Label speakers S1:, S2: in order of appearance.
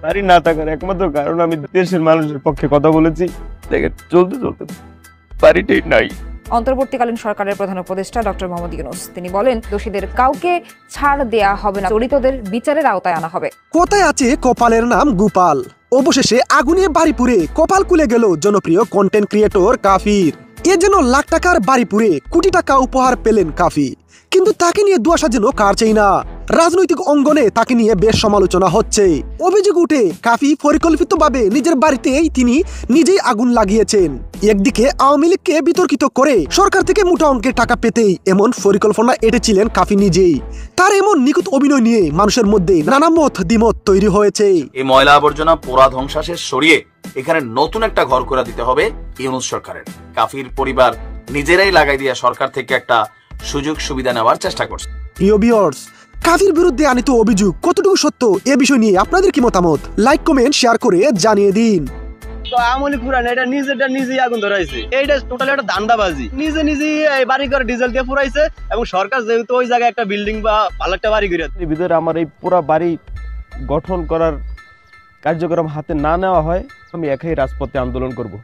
S1: বাড়ি না থাকার একমাত্র কারণ আমি দেশের মানুষের পক্ষে কথা বলেছি। দেখেন চলতে চলতে বাড়িটাই নাই।
S2: অন্তর্বর্তীকালীন সরকারের প্রধান উপদেষ্টা ডক্টর মোহাম্মদ ইউনূস তিনি বলেন, দোষীদের কাউকে ছাড় দেয়া হবে না, জড়িতদের বিচারের আওতায় আনা হবে।
S3: কোথায় আছে কপালের নাম গোপাল? অবশেষে আগুনে বাড়ি পুড়ে কপাল খুলে গেল জনপ্রিয় কন্টেন্ট ক্রিয়েটর কাফির। এ যেন লাখ টাকার বাড়ি পুড়ে কোটি টাকা উপহার পেলেন কাফি, কিন্তু তাকে নিয়ে দুয়াশা যেন কাটছেই না। রাজনৈতিক অঙ্গনে তাকে নিয়ে বেশ সমালোচনা হচ্ছে। অভিযোগ উঠে কাফি পরিকল্পিতভাবে নিজের বাড়িতেই তিনি নিজেই আগুন লাগিয়েছেন। একদিকে আওয়ামী লীগকে বিতর্কিত করে সরকার থেকে মোটা অঙ্কের টাকা পেতেই এমন পরিকল্পনা এঁটেছিলেন কাফি নিজেই। তার এমন নিখুঁত অভিনয় নিয়ে মানুষের মধ্যে নানা মত দ্বিমত তৈরি হয়েছে।
S4: এই ময়লা আবর্জনা পোড়া ধ্বংসাশেষ সরিয়ে এখানে নতুন একটা ঘর করে দিতে হবে ইউনূস সরকারের। কাফির পরিবার নিজেরাই লাগাই দিয়া সরকার থেকে একটা সুযোগ সুবিধা নেওয়ার চেষ্টা করছে।
S3: প্রিয় ভিউয়ার্স, কাফির বিরুদ্ধে আনিত অভিযোগ কতটুকু সত্য এ বিষয় নিয়ে আপনাদের কি মতামত? লাইক কমেন্ট শেয়ার করে জানিয়ে দিন।
S1: তো আমলি পুরান এটা নিজেই আগুন ধরাইছে, এইটা টোটালি একটা ধান্দাবাজি। নিজেই এই বাড়ি করে ডিজেল দিয়ে পুরাইছে, এবং সরকার যেহেতু ওই জায়গায় একটা বিল্ডিং বা ভালো একটা বাড়ি করে ভিতরে আমার এই পুরা বাড়ি গঠন করার কার্যক্রম হাতে না নেওয়া হয়, আমি একাই রাজপথে আন্দোলন করব।